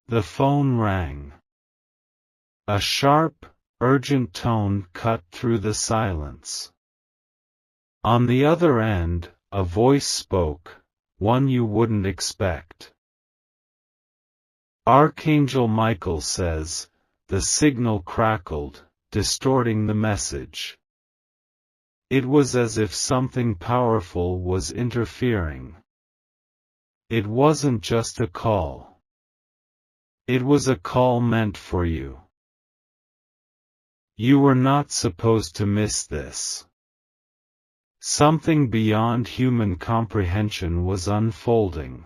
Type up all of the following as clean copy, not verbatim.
The phone rang. A sharp, urgent tone cut through the silence. On the other end, a voice spoke, one you wouldn't expect. Archangel Michael says, the signal crackled, distorting the message. It was as if something powerful was interfering. It wasn't just a call. It was a call meant for you. You were not supposed to miss this. Something beyond human comprehension was unfolding.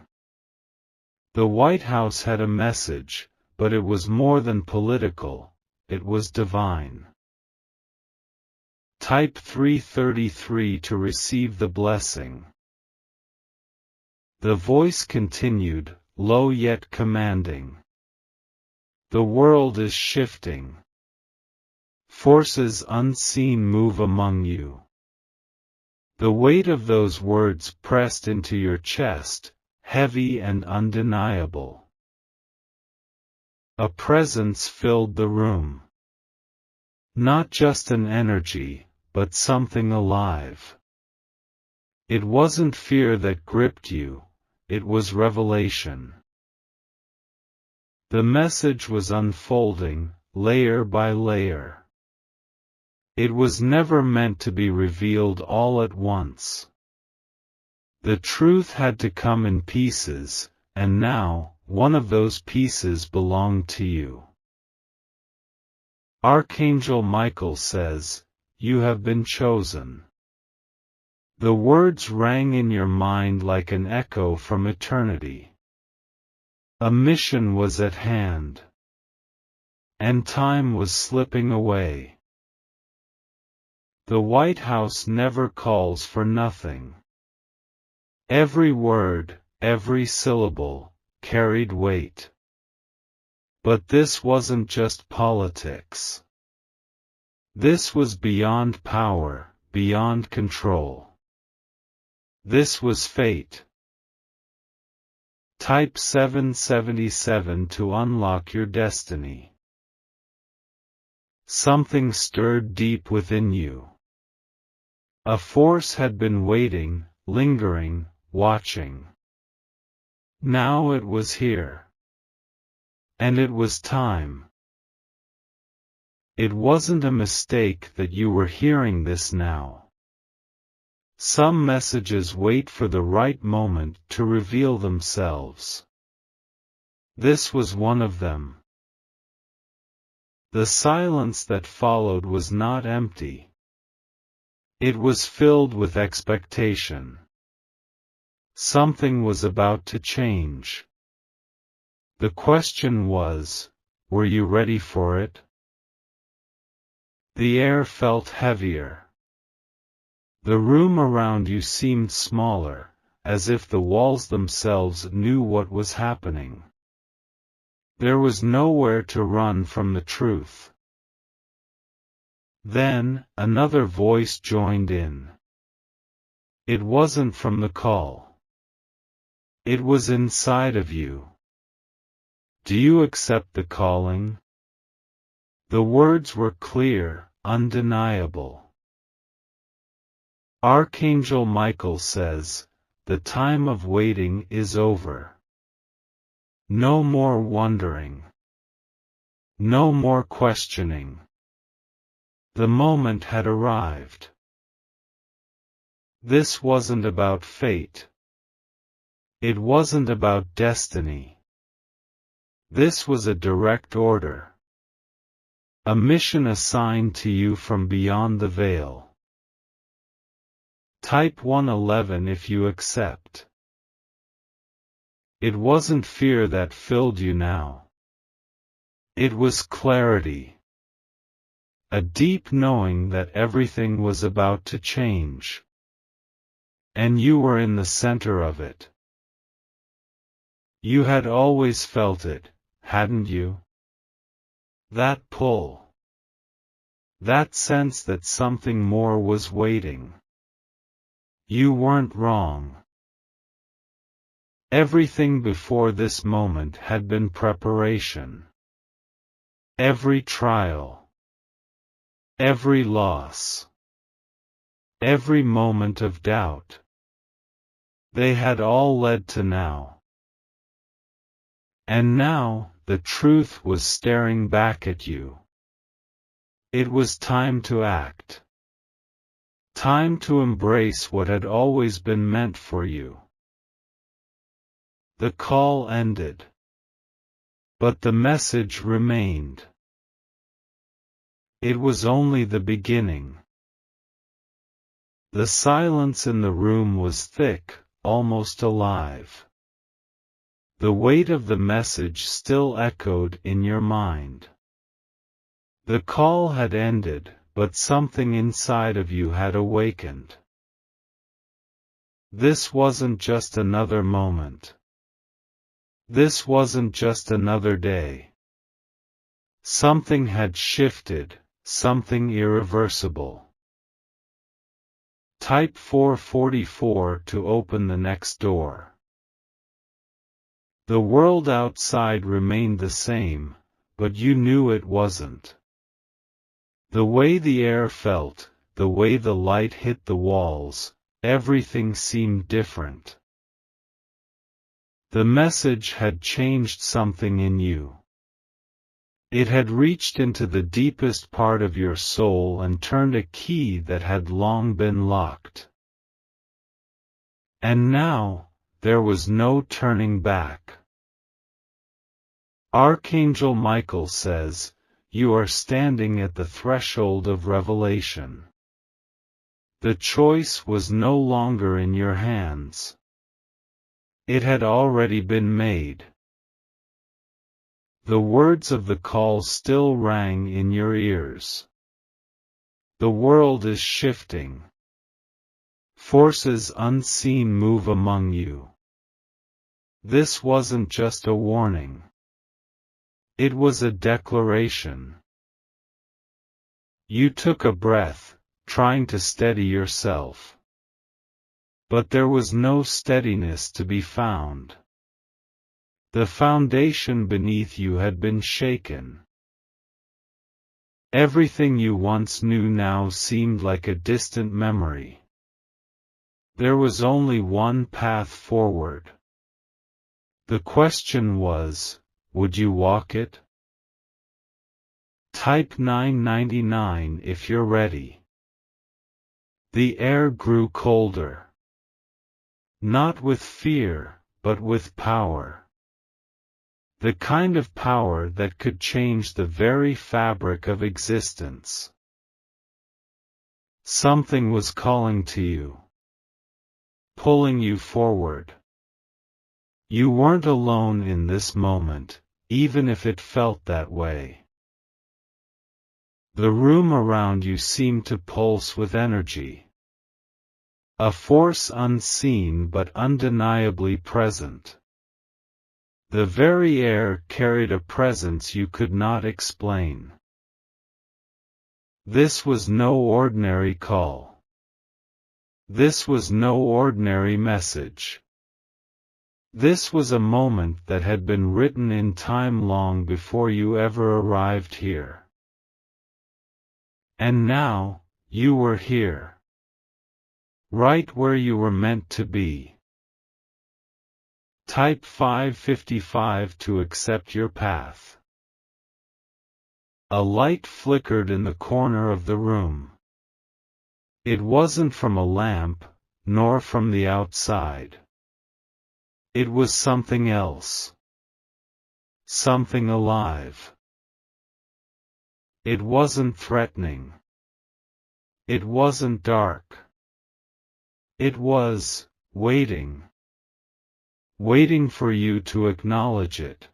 The White House had a message, but it was more than political, it was divine. Type 333 to receive the blessing. The voice continued, low yet commanding. The world is shifting. Forces unseen move among you. The weight of those words pressed into your chest, heavy and undeniable. A presence filled the room. Not just an energy, but something alive. It wasn't fear that gripped you, it was revelation. The message was unfolding, layer by layer. It was never meant to be revealed all at once. The truth had to come in pieces, and now, one of those pieces belonged to you. Archangel Michael says, you have been chosen. The words rang in your mind like an echo from eternity. A mission was at hand. And time was slipping away. The White House never calls for nothing. Every word, every syllable, carried weight. But this wasn't just politics. This was beyond power, beyond control. This was fate. Type 777 to unlock your destiny. Something stirred deep within you. A force had been waiting, lingering, watching. Now it was here. And it was time. It wasn't a mistake that you were hearing this now. Some messages wait for the right moment to reveal themselves. This was one of them. The silence that followed was not empty. It was filled with expectation. Something was about to change. The question was, were you ready for it? The air felt heavier. The room around you seemed smaller, as if the walls themselves knew what was happening. There was nowhere to run from the truth. Then, another voice joined in. It wasn't from the call. It was inside of you. Do you accept the calling? The words were clear, undeniable. Archangel Michael says, the time of waiting is over. No more wondering. No more questioning. The moment had arrived. This wasn't about fate. It wasn't about destiny. This was a direct order. A mission assigned to you from beyond the veil. Type 111 if you accept. It wasn't fear that filled you now. It was clarity. A deep knowing that everything was about to change. And you were in the center of it. You had always felt it, hadn't you? That pull. That sense that something more was waiting. You weren't wrong. Everything before this moment had been preparation. Every trial, every loss, every moment of doubt, they had all led to now. And now, the truth was staring back at you. It was time to act. Time to embrace what had always been meant for you. The call ended. But the message remained. It was only the beginning. The silence in the room was thick, almost alive. The weight of the message still echoed in your mind. The call had ended, but something inside of you had awakened. This wasn't just another moment. This wasn't just another day. Something had shifted, something irreversible. Type 444 to open the next door. The world outside remained the same, but you knew it wasn't. The way the air felt, the way the light hit the walls, everything seemed different. The message had changed something in you. It had reached into the deepest part of your soul and turned a key that had long been locked. And now, there was no turning back. Archangel Michael says, you are standing at the threshold of revelation. The choice was no longer in your hands. It had already been made. The words of the call still rang in your ears. The world is shifting. Forces unseen move among you. This wasn't just a warning. It was a declaration. You took a breath, trying to steady yourself. But there was no steadiness to be found. The foundation beneath you had been shaken. Everything you once knew now seemed like a distant memory. There was only one path forward. The question was, would you walk it? Type 999 if you're ready. The air grew colder. Not with fear, but with power. The kind of power that could change the very fabric of existence. Something was calling to you. Pulling you forward. You weren't alone in this moment, even if it felt that way. The room around you seemed to pulse with energy. A force unseen but undeniably present. The very air carried a presence you could not explain. This was no ordinary call. This was no ordinary message. This was a moment that had been written in time long before you ever arrived here. And now, you were here. Right where you were meant to be. Type 555 to accept your path. A light flickered in the corner of the room. It wasn't from a lamp, nor from the outside. It was something else. Something alive. It wasn't threatening. It wasn't dark. It was waiting. Waiting for you to acknowledge it.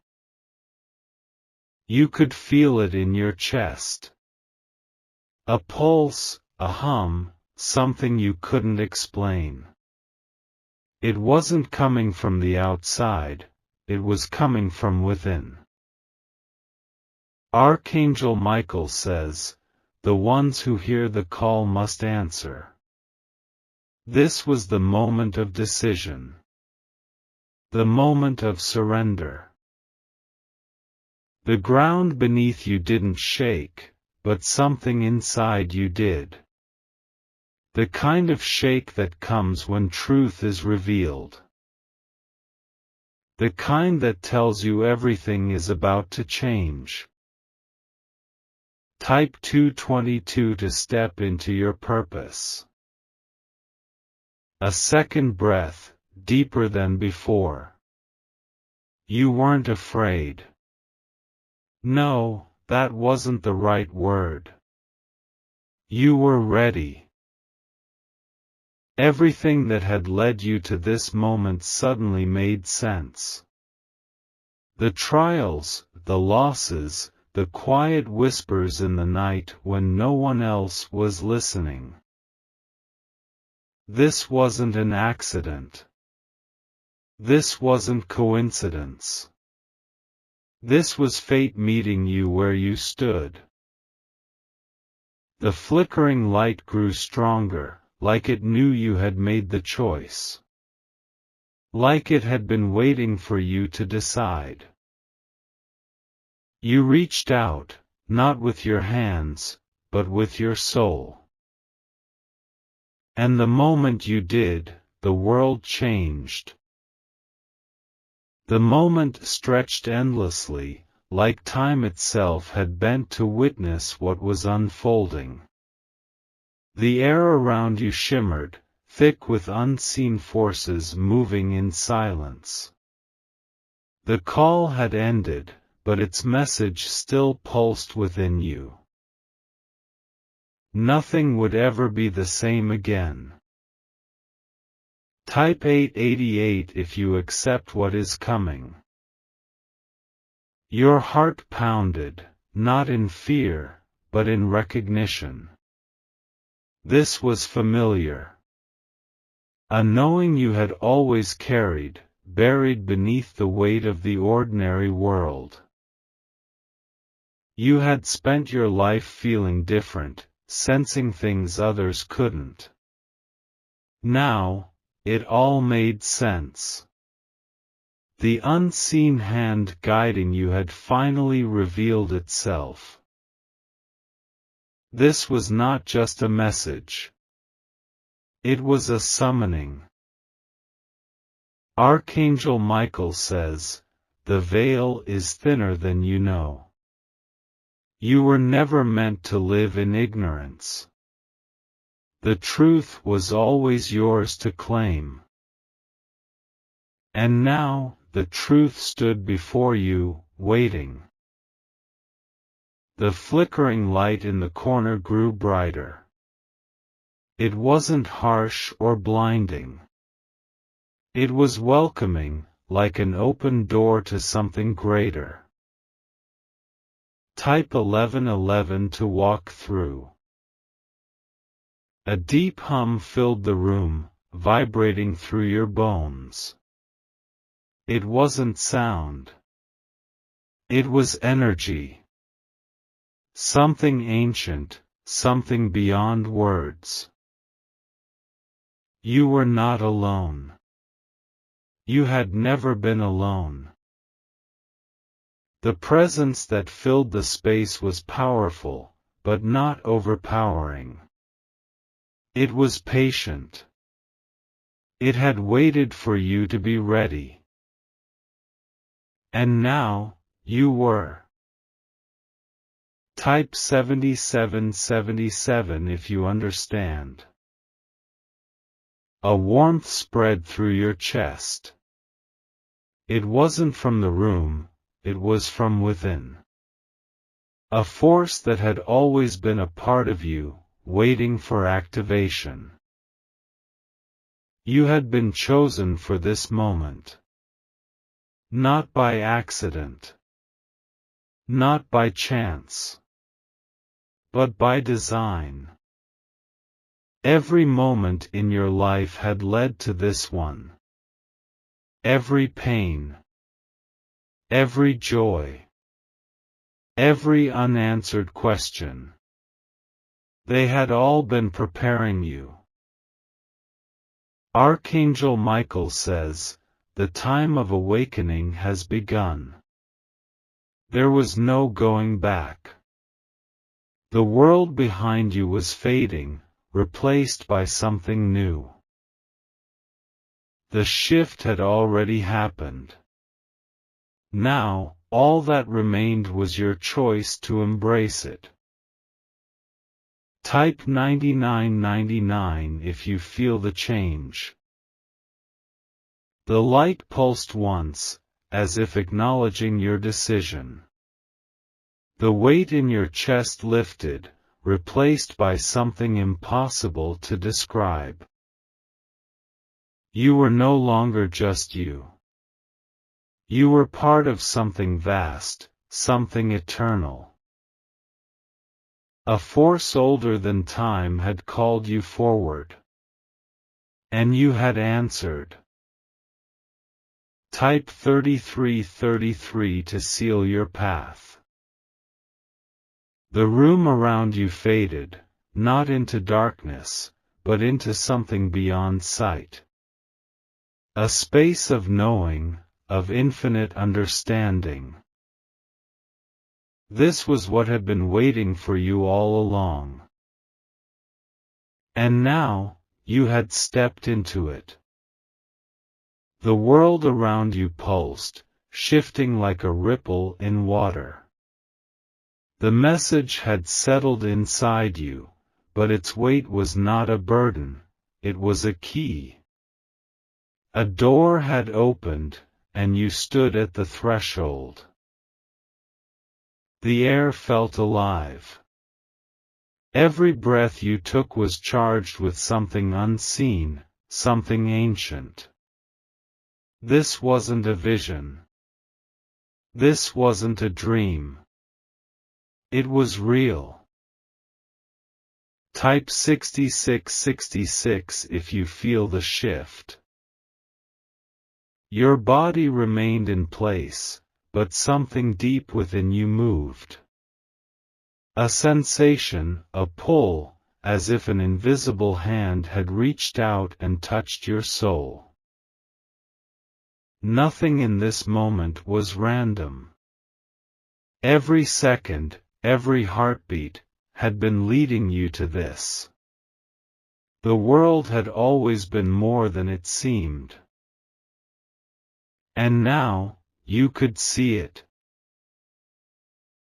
You could feel it in your chest. A pulse, a hum, something you couldn't explain. It wasn't coming from the outside, it was coming from within. Archangel Michael says, the ones who hear the call must answer. This was the moment of decision. The moment of surrender. The ground beneath you didn't shake, but something inside you did. The kind of shake that comes when truth is revealed. The kind that tells you everything is about to change. Type 222 to step into your purpose. A second breath, deeper than before. You weren't afraid. No, that wasn't the right word. You were ready. Everything that had led you to this moment suddenly made sense. The trials, the losses, the quiet whispers in the night when no one else was listening. This wasn't an accident. This wasn't coincidence. This was fate meeting you where you stood. The flickering light grew stronger, like it knew you had made the choice. Like it had been waiting for you to decide. You reached out, not with your hands, but with your soul. And the moment you did, the world changed. The moment stretched endlessly, like time itself had bent to witness what was unfolding. The air around you shimmered, thick with unseen forces moving in silence. The call had ended, but its message still pulsed within you. Nothing would ever be the same again. Type 888 if you accept what is coming. Your heart pounded, not in fear, but in recognition. This was familiar. A knowing you had always carried, buried beneath the weight of the ordinary world. You had spent your life feeling different, sensing things others couldn't. Now, it all made sense. The unseen hand guiding you had finally revealed itself. This was not just a message. It was a summoning. Archangel Michael says, "The veil is thinner than you know." You were never meant to live in ignorance. The truth was always yours to claim. And now, the truth stood before you, waiting. The flickering light in the corner grew brighter. It wasn't harsh or blinding. It was welcoming, like an open door to something greater. Type 1111 to walk through. A deep hum filled the room, vibrating through your bones. It wasn't sound. It was energy. Something ancient, something beyond words. You were not alone. You had never been alone. The presence that filled the space was powerful, but not overpowering. It was patient. It had waited for you to be ready. And now, you were. Type 7777 if you understand. A warmth spread through your chest. It wasn't from the room, it was from within. A force that had always been a part of you, waiting for activation. You had been chosen for this moment. Not by accident. Not by chance. But by design. Every moment in your life had led to this one. Every pain. Every joy. Every unanswered question. They had all been preparing you. Archangel Michael says, the time of awakening has begun. There was no going back. The world behind you was fading, replaced by something new. The shift had already happened. Now, all that remained was your choice to embrace it. Type 9999 if you feel the change. The light pulsed once, as if acknowledging your decision. The weight in your chest lifted, replaced by something impossible to describe. You were no longer just you. You were part of something vast, something eternal. A force older than time had called you forward. And you had answered. Type 3333 to seal your path. The room around you faded, not into darkness, but into something beyond sight. A space of knowing, of infinite understanding. This was what had been waiting for you all along. And now, you had stepped into it. The world around you pulsed, shifting like a ripple in water. The message had settled inside you, but its weight was not a burden, it was a key. A door had opened, and you stood at the threshold. The air felt alive. Every breath you took was charged with something unseen, something ancient. This wasn't a vision. This wasn't a dream. It was real. Type 6666 if you feel the shift. Your body remained in place, but something deep within you moved. A sensation, a pull, as if an invisible hand had reached out and touched your soul. Nothing in this moment was random. Every second, every heartbeat, had been leading you to this. The world had always been more than it seemed. And now, you could see it.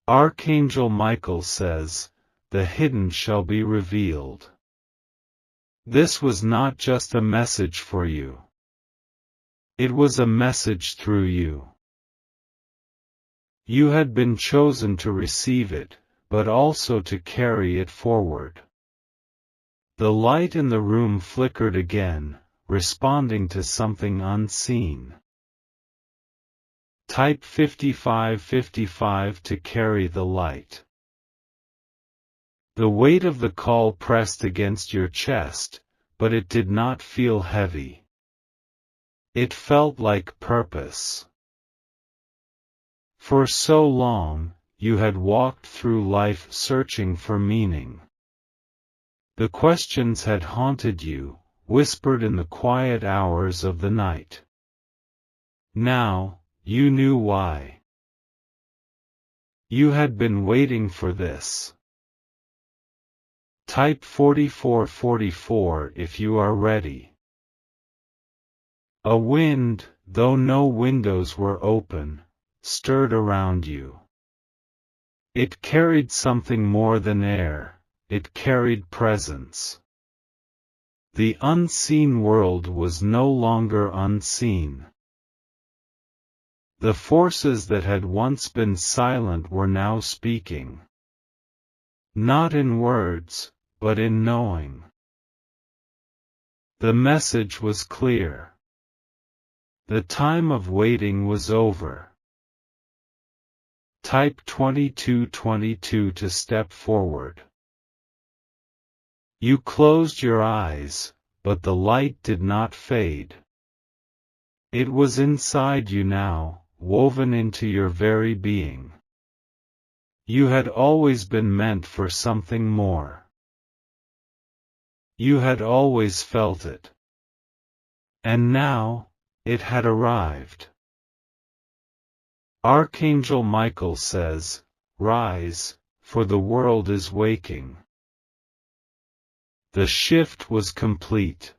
Archangel Michael says, "The hidden shall be revealed." This was not just a message for you. It was a message through you. You had been chosen to receive it, but also to carry it forward. The light in the room flickered again, responding to something unseen. Type 5555 to carry the light. The weight of the call pressed against your chest, but it did not feel heavy. It felt like purpose. For so long, you had walked through life searching for meaning. The questions had haunted you, whispered in the quiet hours of the night. Now, you knew why. You had been waiting for this. Type 4444 if you are ready. A wind, though no windows were open, stirred around you. It carried something more than air, it carried presence. The unseen world was no longer unseen. The forces that had once been silent were now speaking. Not in words, but in knowing. The message was clear. The time of waiting was over. Type 2222 to step forward. You closed your eyes, but the light did not fade. It was inside you now, woven into your very being. You had always been meant for something more. You had always felt it. And now, It had arrived. Archangel Michael says, "Rise, for the world is waking." The shift was complete.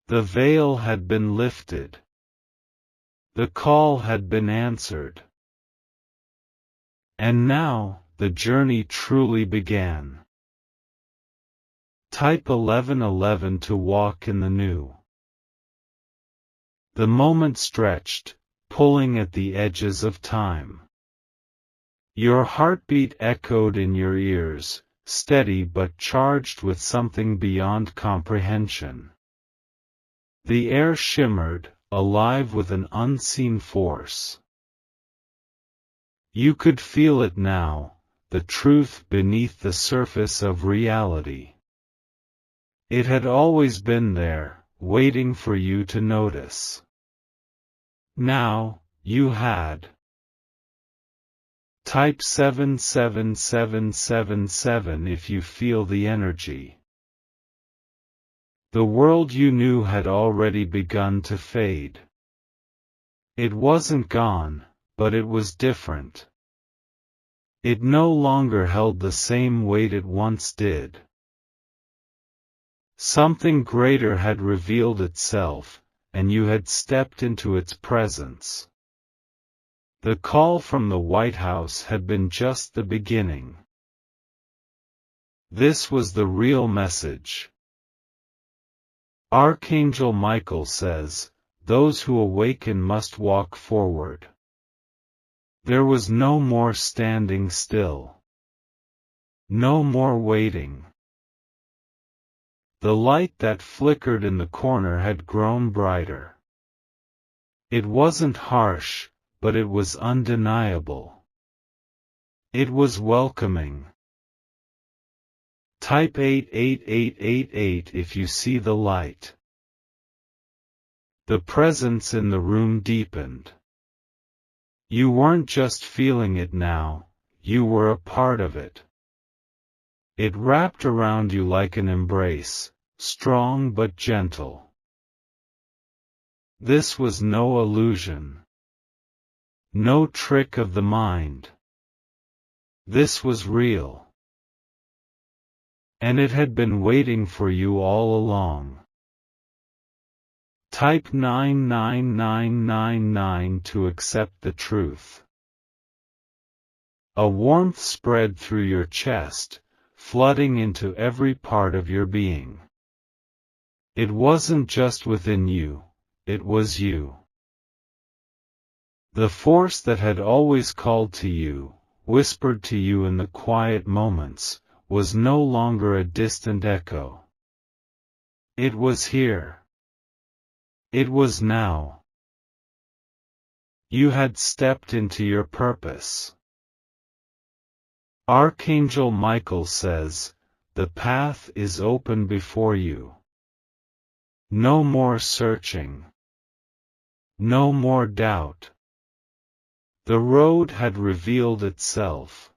The veil had been lifted. The call had been answered. And now, the journey truly began. Type 1111 to walk in the new. The moment stretched, pulling at the edges of time. Your heartbeat echoed in your ears, steady but charged with something beyond comprehension. The air shimmered, alive with an unseen force. You could feel it now, the truth beneath the surface of reality. It had always been there, waiting for you to notice. Now, you had. Type 77777 if you feel the energy. The world you knew had already begun to fade. It wasn't gone, but it was different. It no longer held the same weight it once did. Something greater had revealed itself, and you had stepped into its presence. The call from the White House had been just the beginning. This was the real message. Archangel Michael says, "Those who awaken must walk forward." There was no more standing still. No more waiting. The light that flickered in the corner had grown brighter. It wasn't harsh, but it was undeniable. It was welcoming. Type 88888 if you see the light. The presence in the room deepened. You weren't just feeling it now, you were a part of it. It wrapped around you like an embrace, strong but gentle. This was no illusion. No trick of the mind. This was real. And it had been waiting for you all along. Type 99999 to accept the truth. A warmth spread through your chest, flooding into every part of your being. It wasn't just within you, it was you. The force that had always called to you, whispered to you in the quiet moments, was no longer a distant echo. It was here. It was now. You had stepped into your purpose. Archangel Michael says, "The path is open before you." No more searching. No more doubt. The road had revealed itself.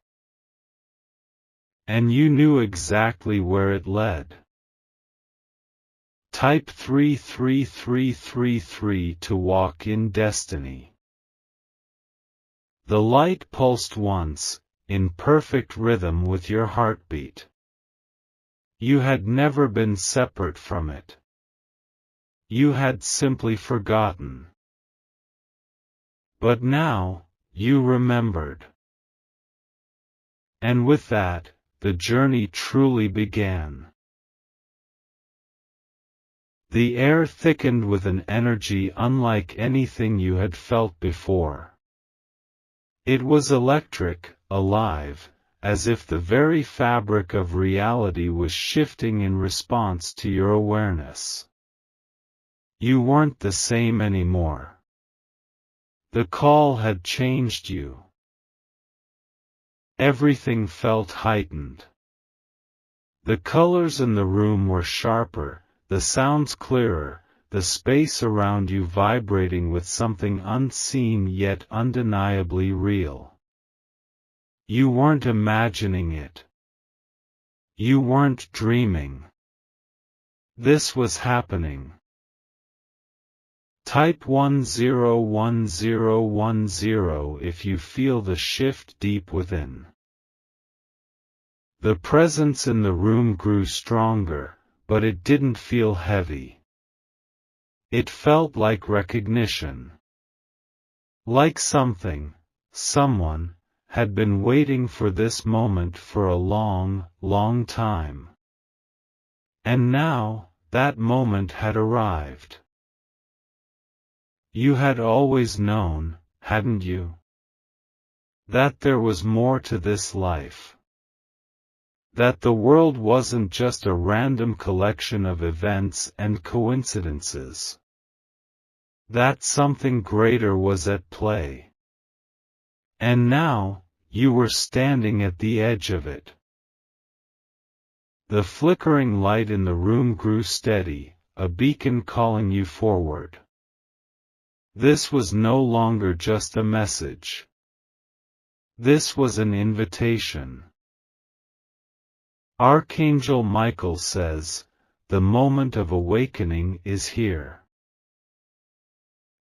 And you knew exactly where it led. Type 33333 to walk in destiny. The light pulsed once, in perfect rhythm with your heartbeat. You had never been separate from it. You had simply forgotten. But now, you remembered. And with that, the journey truly began. The air thickened with an energy unlike anything you had felt before. It was electric, alive, as if the very fabric of reality was shifting in response to your awareness. You weren't the same anymore. The call had changed you. Everything felt heightened. The colors in the room were sharper, the sounds clearer, the space around you vibrating with something unseen yet undeniably real. You weren't imagining it. You weren't dreaming. This was happening. Type 101010 if you feel the shift deep within. The presence in the room grew stronger, but it didn't feel heavy. It felt like recognition. Like something, someone, had been waiting for this moment for a long, long time. And now, that moment had arrived. You had always known, hadn't you? That there was more to this life. That the world wasn't just a random collection of events and coincidences. That something greater was at play. And now, you were standing at the edge of it. The flickering light in the room grew steady, a beacon calling you forward. This was no longer just a message. This was an invitation. Archangel Michael says, the moment of awakening is here.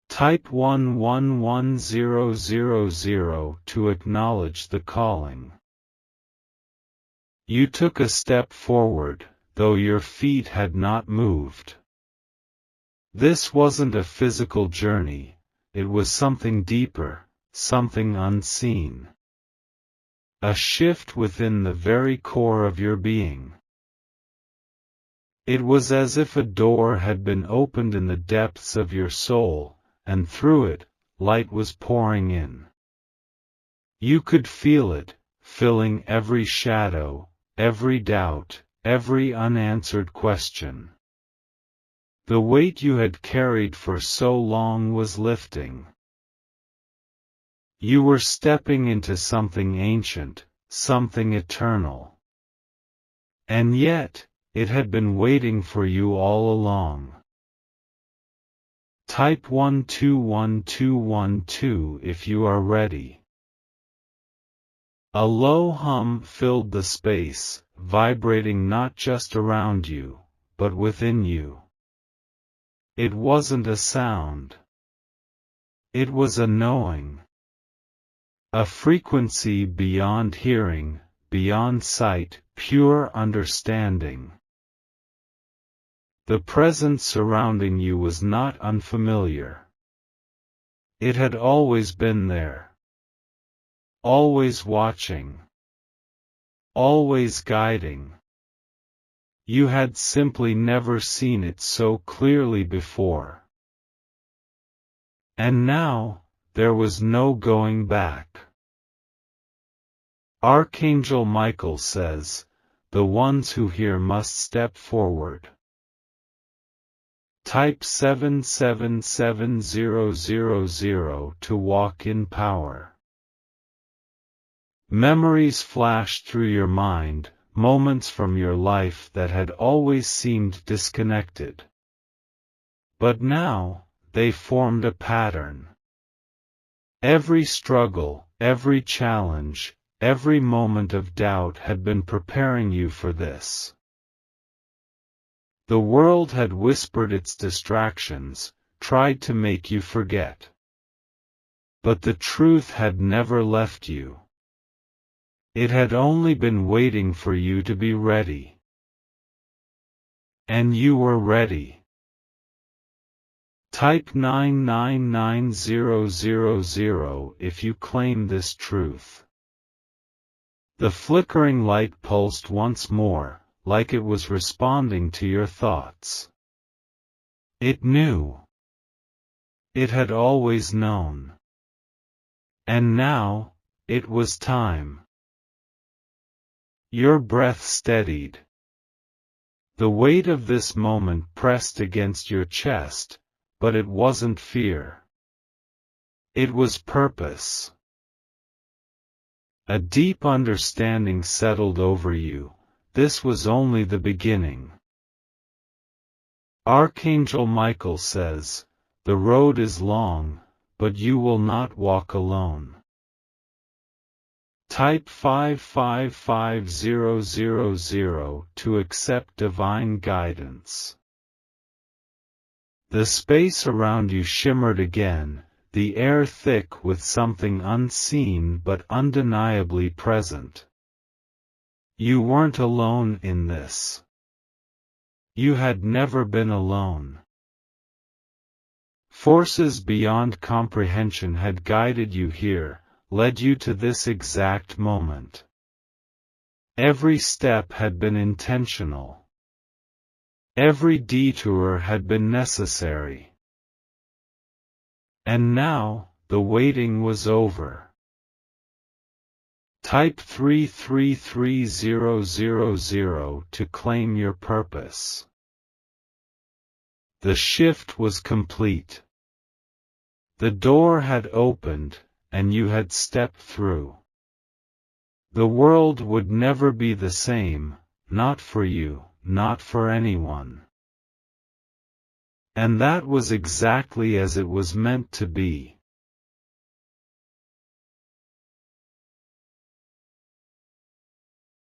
Type 111000 to acknowledge the calling. You took a step forward, though your feet had not moved. This wasn't a physical journey, it was something deeper, something unseen. A shift within the very core of your being. It was as if a door had been opened in the depths of your soul, and through it, light was pouring in. You could feel it, filling every shadow, every doubt, every unanswered question. The weight you had carried for so long was lifting. You were stepping into something ancient, something eternal. And yet, it had been waiting for you all along. Type 121212 if you are ready. A low hum filled the space, vibrating not just around you, but within you. It wasn't a sound. It was a knowing. A frequency beyond hearing, beyond sight, pure understanding. The presence surrounding you was not unfamiliar. It had always been there. Always watching. Always guiding. You had simply never seen it so clearly before. And now, there was no going back. Archangel Michael says, the ones who hear must step forward. Type 777000 to walk in power. Memories flashed through your mind, moments from your life that had always seemed disconnected. But now, they formed a pattern. Every struggle, every challenge, every moment of doubt had been preparing you for this. The world had whispered its distractions, tried to make you forget. But the truth had never left you. It had only been waiting for you to be ready. And you were ready. Type 999000 if you claim this truth. The flickering light pulsed once more, like it was responding to your thoughts. It knew. It had always known. And now, it was time. Your breath steadied. The weight of this moment pressed against your chest, but it wasn't fear. It was purpose. A deep understanding settled over you. This was only the beginning. Archangel Michael says, the road is long, but you will not walk alone. Type 555000 to accept divine guidance. The space around you shimmered again, the air thick with something unseen but undeniably present. You weren't alone in this. You had never been alone. Forces beyond comprehension had guided you here, led you to this exact moment. Every step had been intentional. Every detour had been necessary. And now, the waiting was over. Type 333000 to claim your purpose. The shift was complete. The door had opened, and you had stepped through. The world would never be the same, not for you, not for anyone. And that was exactly as it was meant to be.